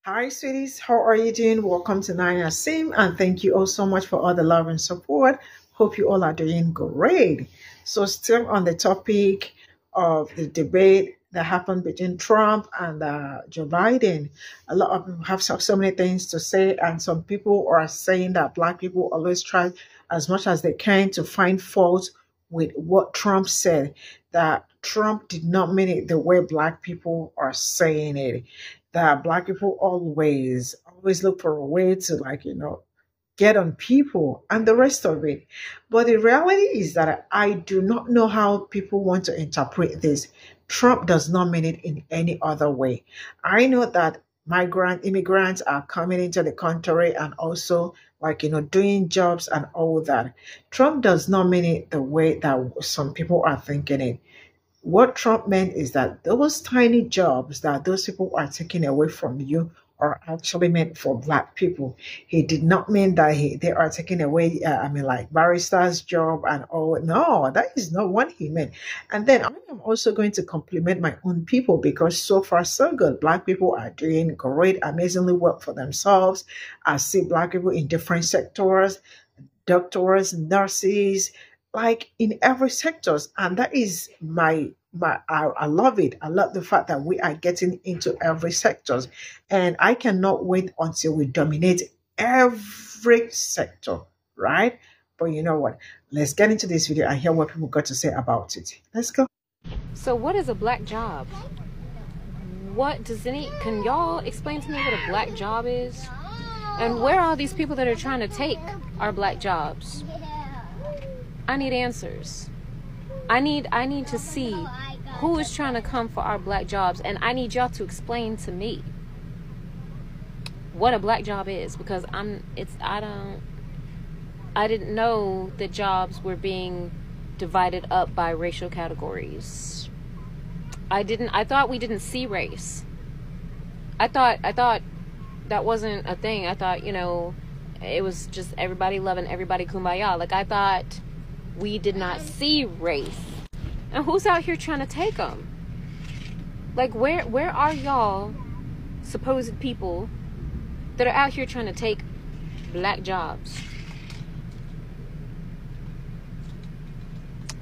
Hi, sweeties. How are you doing? Welcome to Nanya Sim, and thank you all so much for all the love and support. Hope you all are doing great. So, still on the topic of the debate that happened between Trump and Joe Biden. A lot of people have so many things to say, and some people are saying that Black people always try as much as they can to find fault with what Trump said. That Trump did not mean it the way Black people are saying it, that Black people always look for a way to, get on people and the rest of it. But the reality is that I do not know how people want to interpret this. Trump does not mean it in any other way. I know that immigrants are coming into the country and also, doing jobs and all that. Trump does not mean it the way that some people are thinking it. What Trump meant is that those tiny jobs that those people are taking away from you are actually meant for Black people. He did not mean that they are taking away, like barrister's job and all. No, that is not what he meant. And then I am also going to compliment my own people because so far so good. Black people are doing great, amazingly well for themselves. I see Black people in different sectors, doctors, nurses, like in every sectors, and that is I love it. I love the fact that we are getting into every sectors, and I cannot wait until we dominate every sector, right? But you know what? Let's get into this video and hear what people got to say about it. Let's go. So what is a black job? Can y'all explain to me what a black job is? And where are these people that are trying to take our black jobs? I need answers. I need to see who is trying to come for our black jobs, and I need y'all to explain to me what a black job is, because I didn't know that jobs were being divided up by racial categories. I thought we didn't see race. I thought that wasn't a thing. I thought, it was just everybody loving everybody, kumbaya. Like, I thought we did not see race. And who's out here trying to take them? Like, where are y'all supposed people that are out here trying to take black jobs?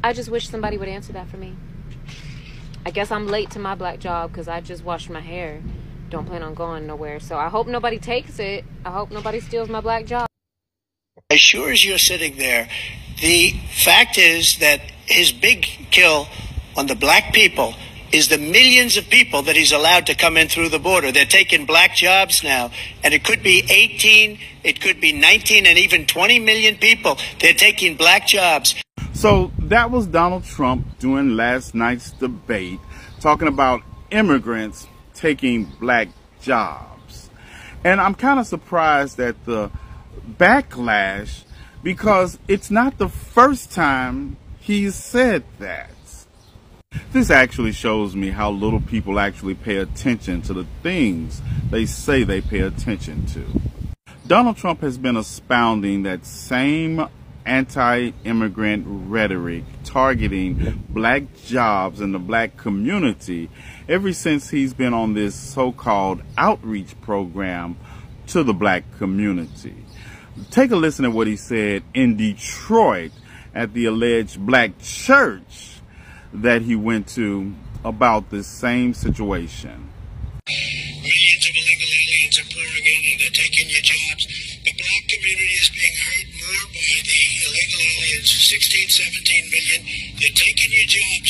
I just wish somebody would answer that for me. I guess I'm late to my black job because I just washed my hair. Don't plan on going nowhere. So I hope nobody takes it. I hope nobody steals my black job. As sure as you're sitting there, the fact is that his big kill on the Black people is the millions of people that he's allowed to come in through the border. They're taking black jobs now, and it could be 18, it could be 19, and even 20 million people. They're taking black jobs. So that was Donald Trump during last night's debate, talking about immigrants taking black jobs. And I'm kind of surprised at the backlash, because it's not the first time he's said that. This actually shows me how little people actually pay attention to the things they say they pay attention to. Donald Trump has been expounding that same anti-immigrant rhetoric targeting black jobs in the black community ever since he's been on this so-called outreach program to the black community. Take a listen to what he said in Detroit at the alleged black church that he went to about this same situation. Millions of illegal aliens are pouring in and they're taking your jobs. The black community is being hurt more by the illegal aliens, 16, 17 million. They're taking your jobs.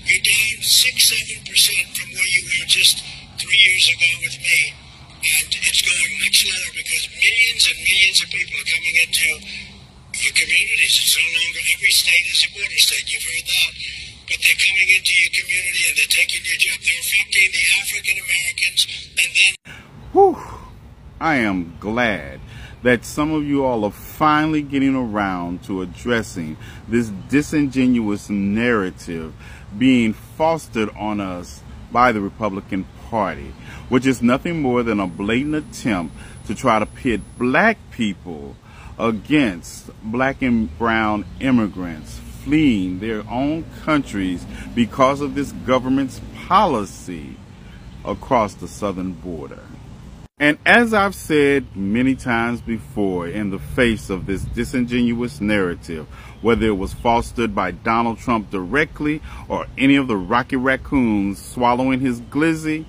You're down 6-7% from where you were just 3 years ago with me. And it's going much lower because millions and millions of people are coming into your communities. It's no longer every state is a border state. You've heard that. But they're coming into your community and they're taking your job. They're affecting the African Americans, and then... Whew. I am glad that some of you all are finally getting around to addressing this disingenuous narrative being fostered on us by the Republican Party, which is nothing more than a blatant attempt to try to pit black people against black and brown immigrants fleeing their own countries because of this government's policy across the southern border. And as I've said many times before, in the face of this disingenuous narrative, whether it was fostered by Donald Trump directly or any of the Rocky Raccoons swallowing his glizzy,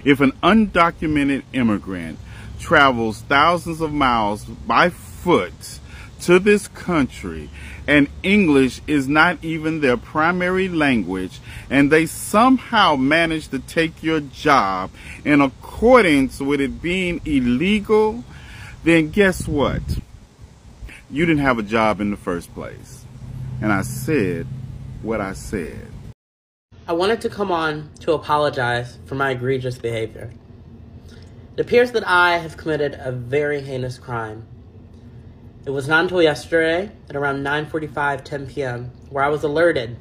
if an undocumented immigrant travels thousands of miles by foot to this country and English is not even their primary language, and they somehow manage to take your job in accordance with it being illegal, then guess what? You didn't have a job in the first place. And I said what I said. I wanted to come on to apologize for my egregious behavior. It appears that I have committed a very heinous crime. It was not until yesterday at around 9:45, 10 p.m. where I was alerted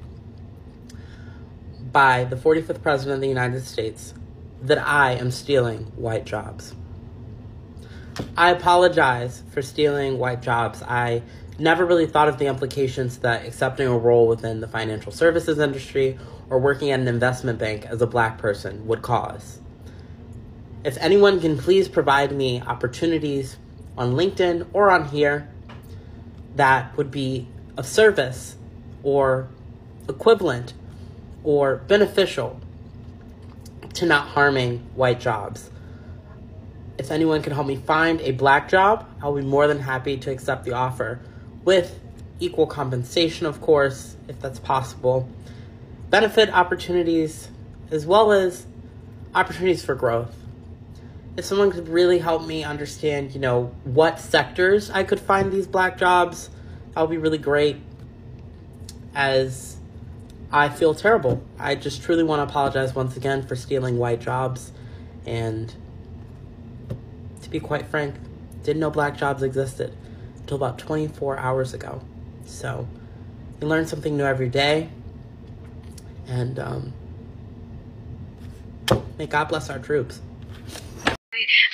by the 45th President of the United States that I am stealing white jobs. I apologize for stealing white jobs. I never really thought of the implications that accepting a role within the financial services industry or working at an investment bank as a black person would cause. If anyone can please provide me opportunities on LinkedIn or on here that would be of service or equivalent or beneficial to not harming white jobs. If anyone can help me find a black job, I'll be more than happy to accept the offer with equal compensation, of course, if that's possible, benefit opportunities, as well as opportunities for growth. If someone could really help me understand, what sectors I could find these black jobs, that would be really great, as I feel terrible. I just truly want to apologize once again for stealing white jobs, and to be quite frank, didn't know black jobs existed until about 24 hours ago. So, you learn something new every day, and may God bless our troops.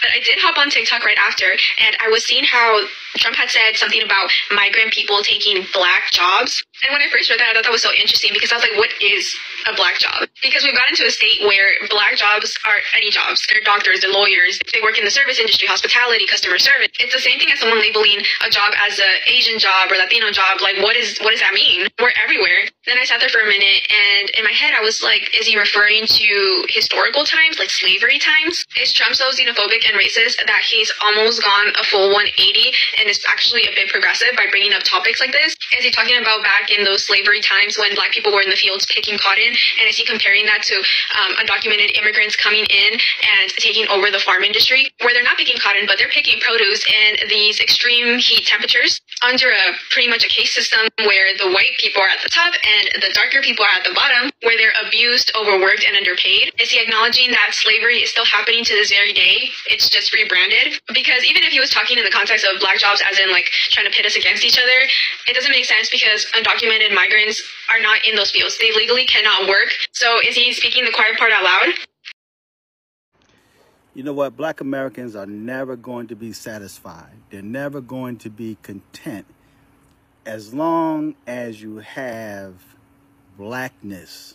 But I did hop on TikTok right after, and I was seeing how Trump had said something about migrant people taking black jobs. And when I first read that, I thought that was so interesting, because I was like, what is a black job? Because we've gotten to a state where black jobs are any jobs. They're doctors, they're lawyers, they work in the service industry, hospitality, customer service. It's the same thing as someone labeling a job as an Asian job or Latino job. Like, what does that mean? We're everywhere. Then I sat there for a minute, and in my head I was like, is he referring to historical times, like slavery times? Is Trump so xenophobic and racist that he's almost gone a full 180 and is actually a bit progressive by bringing up topics like this? Is he talking about back in those slavery times when black people were in the fields picking cotton? And is he comparing that to undocumented immigrants coming in and taking over the farm industry, where they're not picking cotton, but they're picking produce in these extreme heat temperatures under pretty much a case system where the white people are at the top and the darker people are at the bottom, where they're abused, overworked, and underpaid? Is he acknowledging that slavery is still happening to this very day? It's just rebranded? Because even if he was talking in the context of black jobs as in like trying to pit us against each other, it doesn't make sense, because undocumented migrants are not in those fields. They legally cannot work. So is he speaking the quiet part out loud? You know what? Black Americans are never going to be satisfied. They're never going to be content as long as you have blackness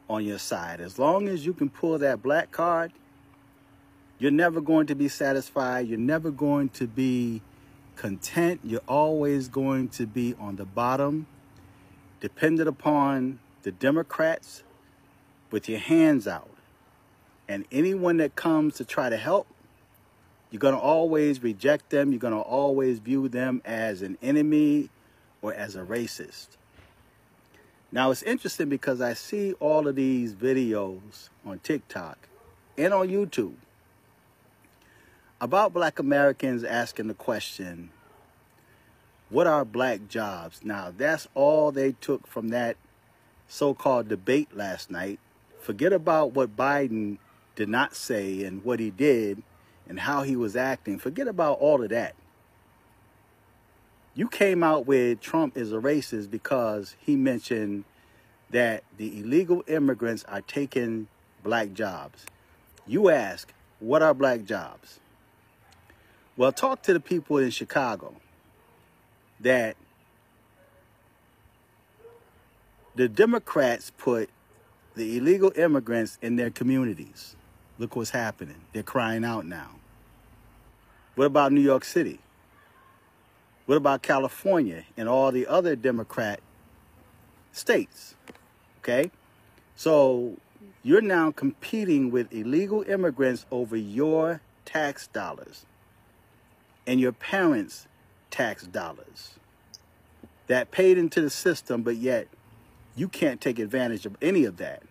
on your side. As long as you can pull that black card, you're never going to be satisfied. You're never going to be content. You're always going to be on the bottom, dependent upon the Democrats with your hands out. And anyone that comes to try to help, you're going to always reject them. You're going to always view them as an enemy or as a racist. Now, it's interesting because I see all of these videos on TikTok and on YouTube about black Americans asking the question, what are black jobs? Now, that's all they took from that so-called debate last night. Forget about what Biden did not say and what he did and how he was acting. Forget about all of that. You came out with Trump is a racist because he mentioned that the illegal immigrants are taking black jobs. You ask, what are black jobs? Well, talk to the people in Chicago that the Democrats put the illegal immigrants in their communities. Look what's happening. They're crying out now. What about New York City? What about California and all the other Democrat states? Okay? So you're now competing with illegal immigrants over your tax dollars and your parents' tax dollars that paid into the system, but yet you can't take advantage of any of that.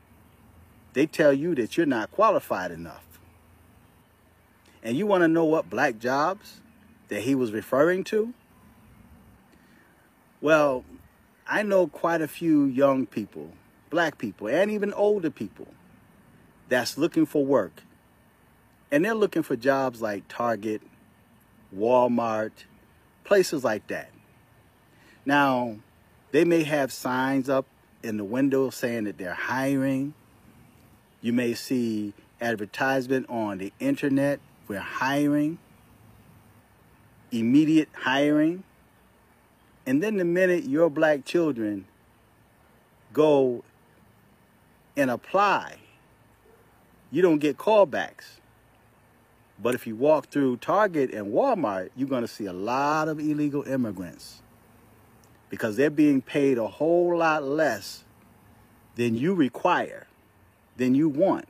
They tell you that you're not qualified enough. And you want to know what black jobs that he was referring to? Well, I know quite a few young people, black people, and even older people that's looking for work. And they're looking for jobs like Target, Walmart, places like that. Now, they may have signs up in the window saying that they're hiring. You may see advertisement on the internet, we're hiring, immediate hiring. And then the minute your black children go and apply, you don't get callbacks. But if you walk through Target and Walmart, you're going to see a lot of illegal immigrants because they're being paid a whole lot less than you require, than you want.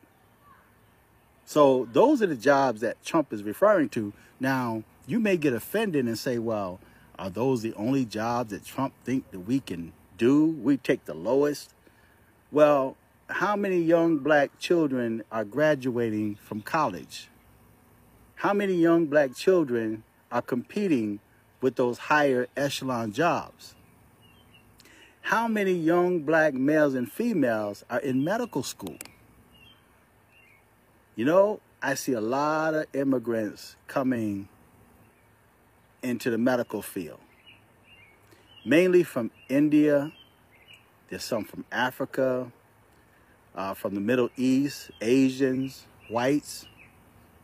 So those are the jobs that Trump is referring to. Now, you may get offended and say, well, are those the only jobs that Trump think that we can do? We take the lowest. Well, how many young black children are graduating from college? How many young black children are competing with those higher echelon jobs? How many young black males and females are in medical school? You know, I see a lot of immigrants coming into the medical field, mainly from India. There's some from Africa, from the Middle East, Asians, whites,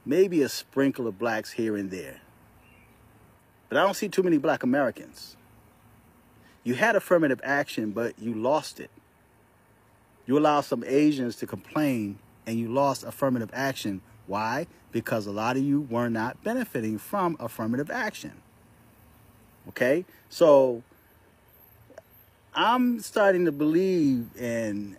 maybe a sprinkle of blacks here and there. But I don't see too many black Americans. You had affirmative action, but you lost it. You allowed some Asians to complain and you lost affirmative action. Why? Because a lot of you were not benefiting from affirmative action. Okay? So I'm starting to believe, and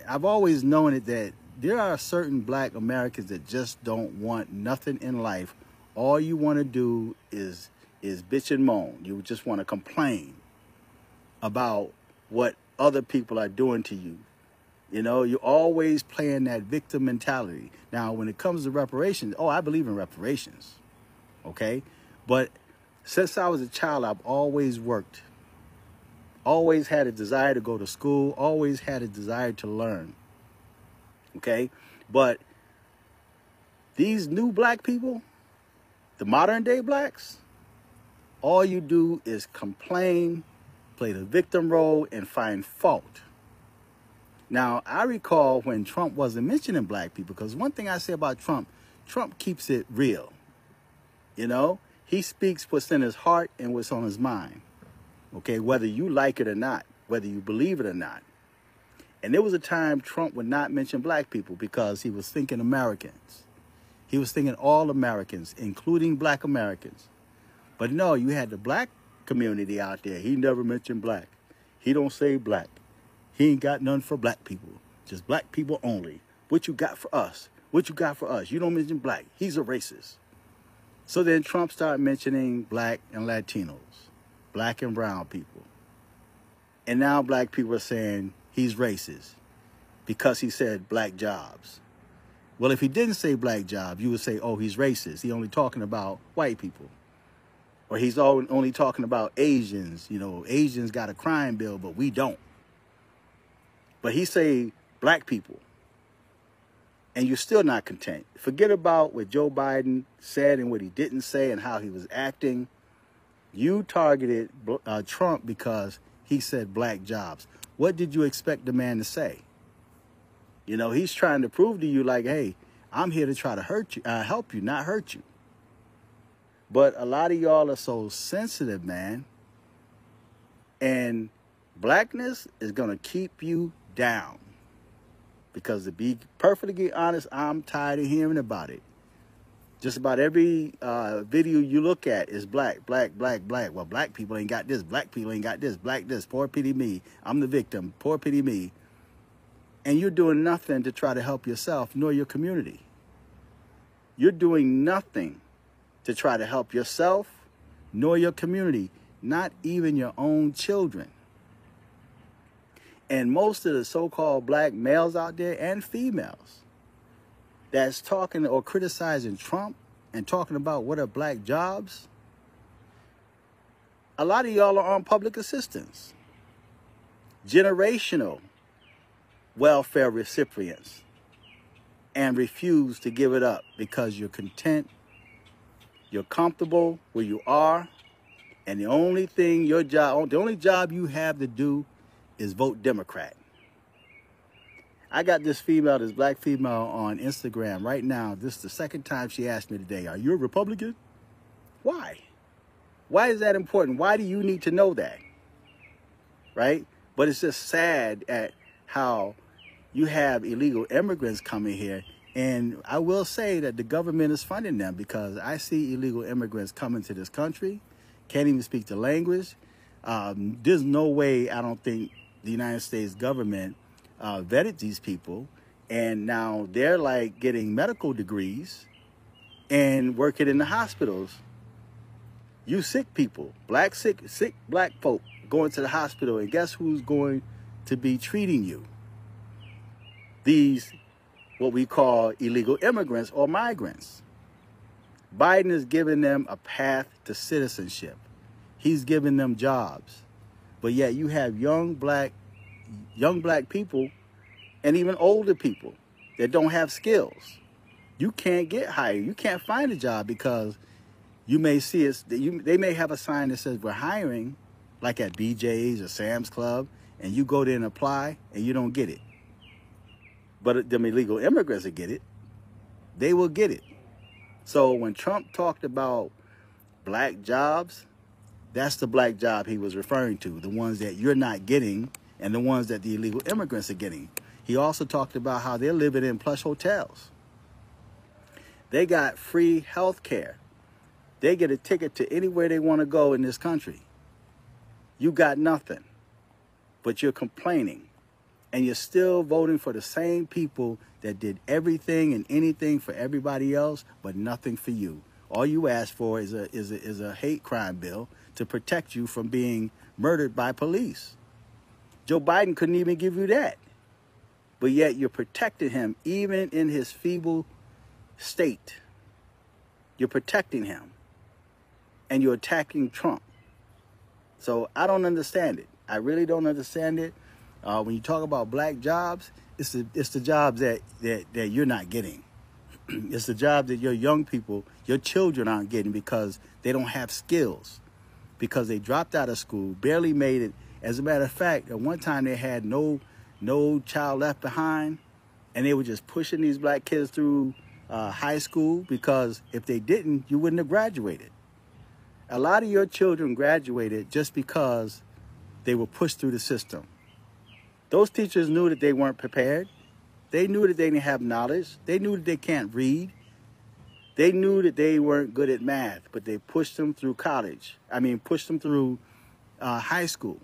I've always known it, that there are certain black Americans that just don't want nothing in life. All you want to do is bitch and moan. You just want to complain about what other people are doing to you. You know, you're always playing that victim mentality. Now, when it comes to reparations, I believe in reparations, okay? But since I was a child, I've always worked, always had a desire to go to school, always had a desire to learn, okay? But these new black people, the modern day blacks, all you do is complain, play the victim role, and find fault. Now, I recall when Trump wasn't mentioning black people, because one thing I say about Trump keeps it real. You know, he speaks what's in his heart and what's on his mind. Okay, whether you like it or not, whether you believe it or not. And there was a time Trump would not mention black people because he was thinking Americans. He was thinking all Americans, including black Americans. But no, you had the black community out there. He never mentioned black. He don't say black. He ain't got none for black people. Just black people only. What you got for us? What you got for us? You don't mention black. He's a racist. So then Trump started mentioning black and Latinos, black and brown people. And now black people are saying he's racist because he said black jobs. Well, if he didn't say black jobs, you would say, oh, he's racist. He's only talking about white people. Or he's only talking about Asians. You know, Asians got a crime bill, but we don't. But he say black people, and you're still not content. Forget about what Joe Biden said and what he didn't say and how he was acting. You targeted Trump because he said black jobs. What did you expect the man to say? You know, he's trying to prove to you like, hey, I'm here to try to help you, not hurt you. But a lot of y'all are so sensitive, man. And blackness is going to keep you down. Because to be perfectly honest, I'm tired of hearing about it. Just about every video you look at is black, black, black, black. Well, black people ain't got this. Black people ain't got this. Black this. Poor pity me. I'm the victim. Poor pity me. And you're doing nothing to try to help yourself nor your community. You're doing nothing to try to help yourself nor your community, not even your own children. And most of the so-called black males out there and females that's talking or criticizing Trump and talking about what are black jobs, a lot of y'all are on public assistance, generational welfare recipients, and refuse to give it up because you're content, you're comfortable where you are, and the only thing the only job you have to do is vote Democrat. I got this black female on Instagram right now. This is the second time she asked me today, are you a Republican? Why? Why is that important? Why do you need to know that? Right? But it's just sad at how you have illegal immigrants coming here. And I will say that the government is funding them, because I see illegal immigrants coming to this country, can't even speak the language. There's no way, I don't think, the United States government vetted these people, and now they're like getting medical degrees and working in the hospitals. You sick people, sick black folk going to the hospital, and guess who's going to be treating you? These, what we call illegal immigrants or migrants. Biden is giving them a path to citizenship. He's giving them jobs. But yet you have young black people and even older people that don't have skills. You can't get hired. You can't find a job because you may see they may have a sign that says we're hiring, like at BJ's or Sam's Club, and you go there and apply and you don't get it. But them illegal immigrants will get it. They will get it. So when Trump talked about black jobs, that's the black job he was referring to, the ones that you're not getting and the ones that the illegal immigrants are getting. He also talked about how they're living in plush hotels. They got free health care. They get a ticket to anywhere they want to go in this country. You got nothing, but you're complaining. And you're still voting for the same people that did everything and anything for everybody else, but nothing for you. All you ask for is a hate crime bill to protect you from being murdered by police. Joe Biden couldn't even give you that. But yet you're protecting him even in his feeble state. You're protecting him. And you're attacking Trump. So I don't understand it. I really don't understand it. When you talk about black jobs, it's the jobs that you're not getting. It's the jobs that your young people, your children aren't getting because they don't have skills, because they dropped out of school, barely made it. As a matter of fact, at one time they had no child left behind, and they were just pushing these black kids through high school, because if they didn't, you wouldn't have graduated. A lot of your children graduated just because they were pushed through the system. Those teachers knew that they weren't prepared. They knew that they didn't have knowledge. They knew that they can't read. They knew that they weren't good at math, but they pushed them through pushed them through high school.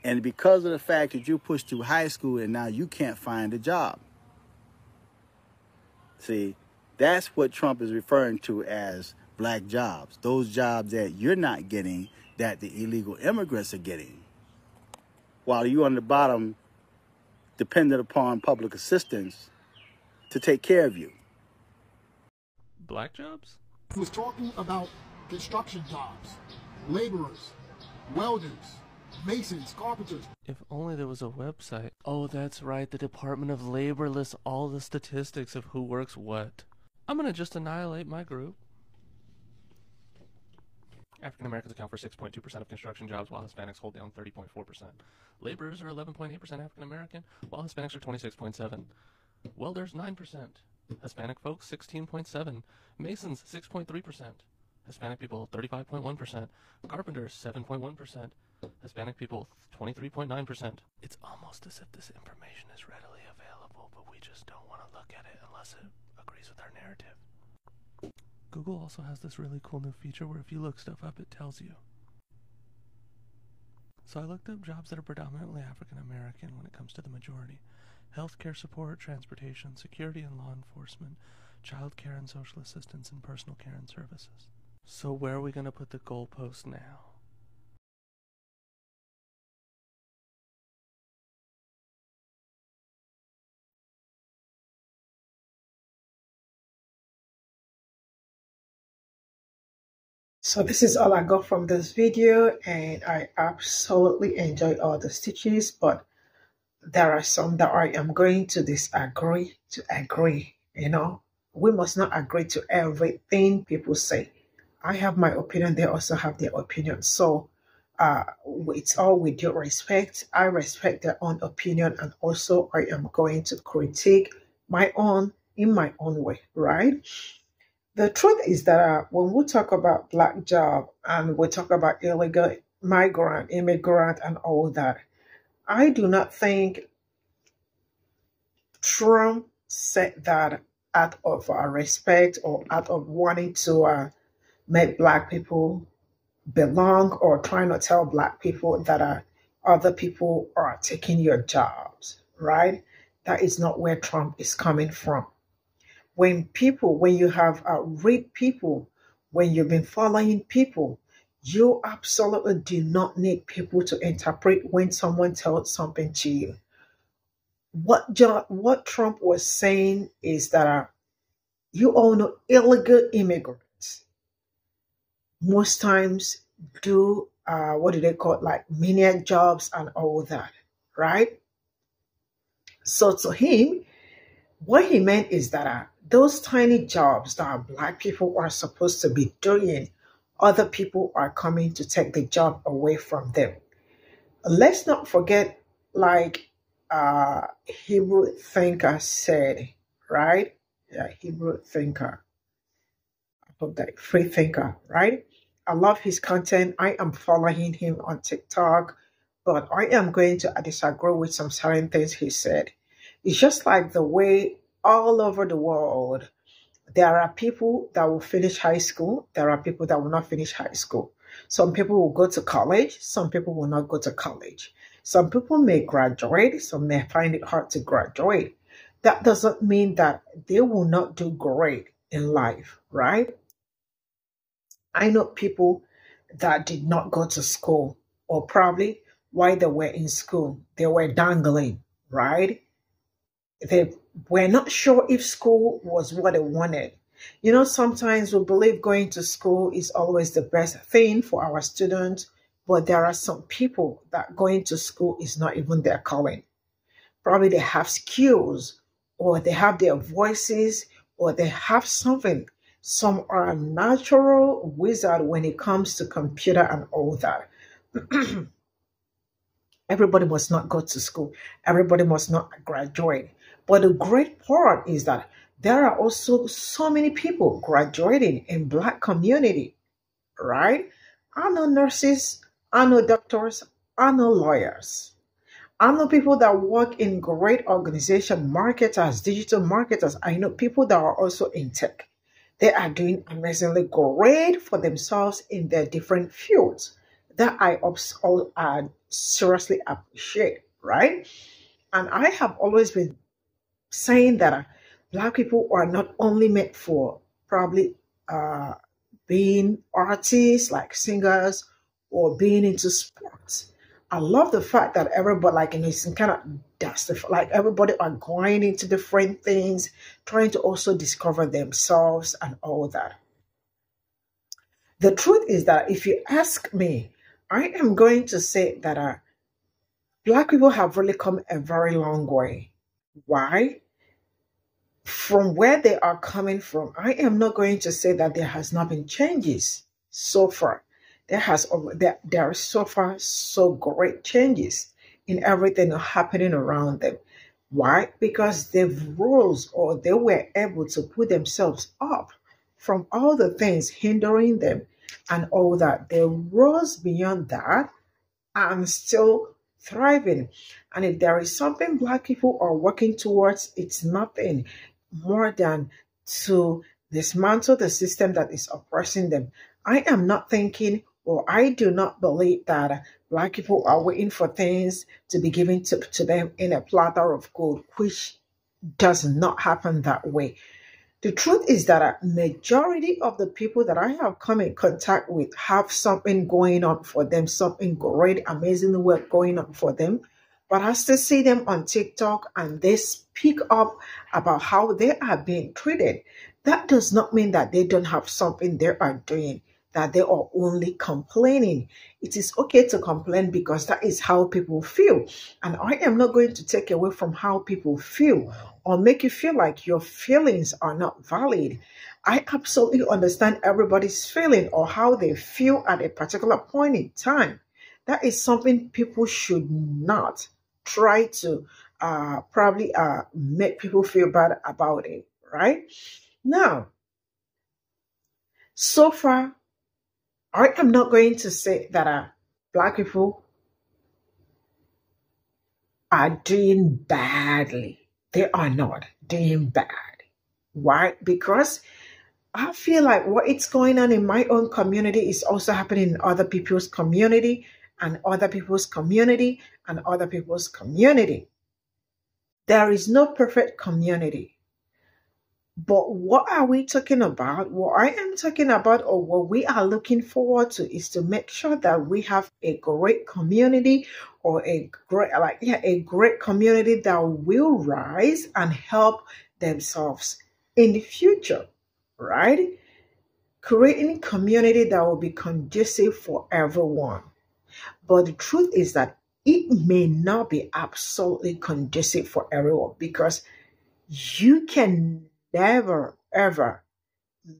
And because of the fact that you pushed through high school and now you can't find a job. See, that's what Trump is referring to as black jobs. Those jobs that you're not getting, that the illegal immigrants are getting. While you on the bottom, dependent upon public assistance to take care of you. Black jobs? He was talking about construction jobs, laborers, welders, masons, carpenters. If only there was a website. Oh, that's right, the Department of Labor lists all the statistics of who works what. I'm gonna just annihilate my group. African Americans account for 6.2% of construction jobs, while Hispanics hold down 30.4%. Laborers are 11.8% African American, while Hispanics are 26.7%. Welders 9%. Hispanic folks 16.7%. Masons 6.3%. Hispanic people 35.1%. Carpenters 7.1%. Hispanic people 23.9%. It's almost as if this information is readily unless it agrees with our narrative. Google also has this really cool new feature where if you look stuff up, it tells you. So I looked up jobs that are predominantly African American when it comes to the majority. Healthcare support, transportation, security and law enforcement, child care and social assistance, and personal care and services. So where are we going to put the goalpost now? So this is all I got from this video, and I absolutely enjoy all the stitches, but there are some that I am going to disagree to agree. You know, we must not agree to everything people say. I have my opinion, they also have their opinion. So it's all with due respect. I respect their own opinion, and also I am going to critique my own in my own way, right? The truth is that when we talk about black job and we talk about illegal migrant, immigrant, and all that, I do not think Trump said that out of respect or out of wanting to make black people belong, or trying to tell black people that other people are taking your jobs, right? That is not where Trump is coming from. When you have read people, when you've been following people, you absolutely do not need people to interpret when someone tells something to you. What Trump was saying is that you all know illegal immigrants most times do what do they call it, like menial jobs and all that, right? So to him, what he meant is that those tiny jobs that black people are supposed to be doing, other people are coming to take the job away from them. Let's not forget, like Hebrew thinker said, right? Yeah, Hebrew thinker. I hope that free thinker, right? I love his content. I am following him on TikTok, but I am going to disagree with some certain things he said. It's just like the way all over the world, there are people that will finish high school. There are people that will not finish high school. Some people will go to college. Some people will not go to college. Some people may graduate. Some may find it hard to graduate. That doesn't mean that they will not do great in life, right? I know people that did not go to school, or probably while they were in school, they were dangling, right? They were not sure if school was what they wanted. You know, sometimes we believe going to school is always the best thing for our students, but there are some people that going to school is not even their calling. Probably they have skills, or they have their voices, or they have something. Some are a natural wizard when it comes to computer and all that. Everybody must not go to school. Everybody must not graduate. But the great part is that there are also so many people graduating in black community, right? I know nurses, I know doctors, I know lawyers. I know people that work in great organization, marketers, digital marketers. I know people that are also in tech. They are doing amazingly great for themselves in their different fields that I seriously appreciate, right? And I have always been saying that black people are not only meant for probably being artists like singers or being into sports. I love the fact that everybody, like, it's kind of like everybody are going into different things, trying to also discover themselves and all that. The truth is that if you ask me, I am going to say that black people have really come a very long way. Why? From where they are coming from, I am not going to say that there has not been changes so far. There are so far so great changes in everything happening around them. Why? Because they've rose, or they were able to put themselves up from all the things hindering them and all that. They rose beyond that and still thriving. And if there is something black people are working towards, it's nothing more than to dismantle the system that is oppressing them. I am not thinking, or I do not believe that Black people are waiting for things to be given to them in a platter of gold, which does not happen that way. The truth is that a majority of the people that I have come in contact with have something going on for them, something great, amazing work going on for them. But I still see them on TikTok and they speak up about how they are being treated. That does not mean that they don't have something they are doing, that they are only complaining. It is okay to complain because that is how people feel. And I am not going to take away from how people feel or make you feel like your feelings are not valid. I absolutely understand everybody's feeling or how they feel at a particular point in time. That is something people should not try to probably make people feel bad about it, right? Now, so far, I am not going to say that Black people are doing badly. They are not doing bad. Why? Because I feel like what is going on in my own community is also happening in other people's community and other people's community and other people's community. There is no perfect community. But what are we talking about? What I am talking about, or what we are looking forward to, is to make sure that we have a great community, or a great community that will rise and help themselves in the future, right? Creating community that will be conducive for everyone. But the truth is that it may not be absolutely conducive for everyone, because you can never ever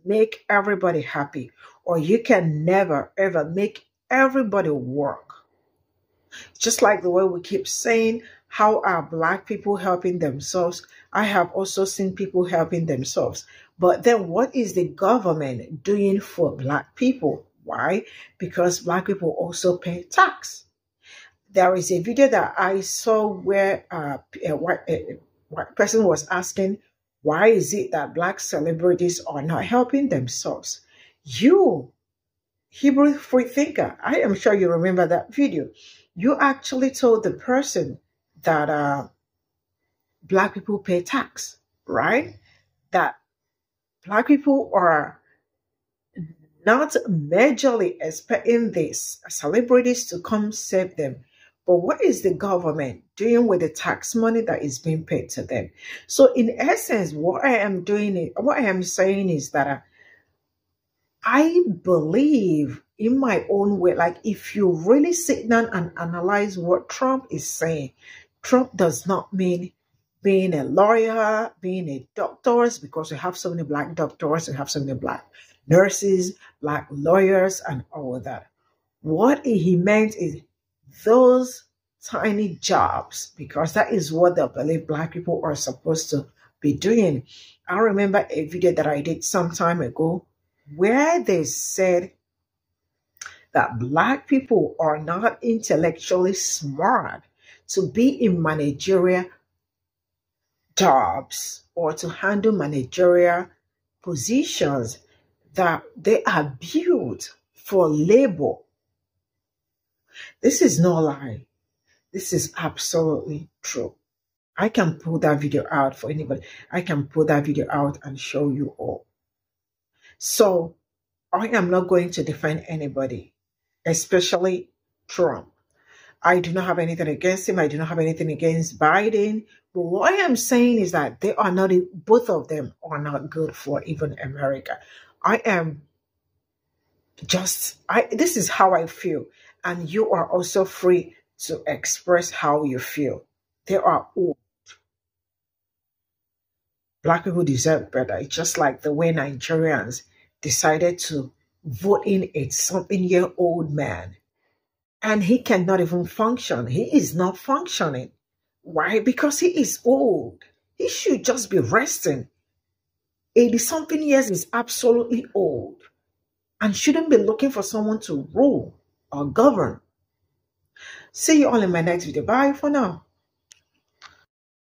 make everybody happy, or you can never ever make everybody work. Just like the way we keep saying, how are Black people helping themselves? I have also seen people helping themselves. But then what is the government doing for Black people? Why? Because Black people also pay tax. There is a video that I saw where a white person was asking, why is it that Black celebrities are not helping themselves? You, Hebrew free thinker, I am sure you remember that video. You actually told the person that Black people pay tax, right? That Black people are not majorly expecting these celebrities to come save them. But what is the government doing with the tax money that is being paid to them? So in essence, what I am saying is that I believe in my own way, like if you really sit down and analyze what Trump is saying, Trump does not mean being a lawyer, being a doctor, because we have so many Black doctors, we have so many Black nurses, Black lawyers, and all of that. What he meant is those tiny jobs, because that is what they believe Black people are supposed to be doing. I remember a video that I did some time ago where they said that Black people are not intellectually smart to be in managerial jobs or to handle managerial positions, that they are built for labor. This is no lie. This is absolutely true. I can pull that video out for anybody. I can pull that video out and show you all. So I am not going to defend anybody, especially Trump. I do not have anything against him. I do not have anything against Biden. But what I am saying is that they are not, both of them are not good for even America. This is how I feel. And you are also free to express how you feel. They are old. Black people deserve better. It's just like the way Nigerians decided to vote in a something-year-old man. And he cannot even function. He is not functioning. Why? Because he is old. He should just be resting. 80-something years is absolutely old and shouldn't be looking for someone to rule or govern. See you all in my next video. Bye for now.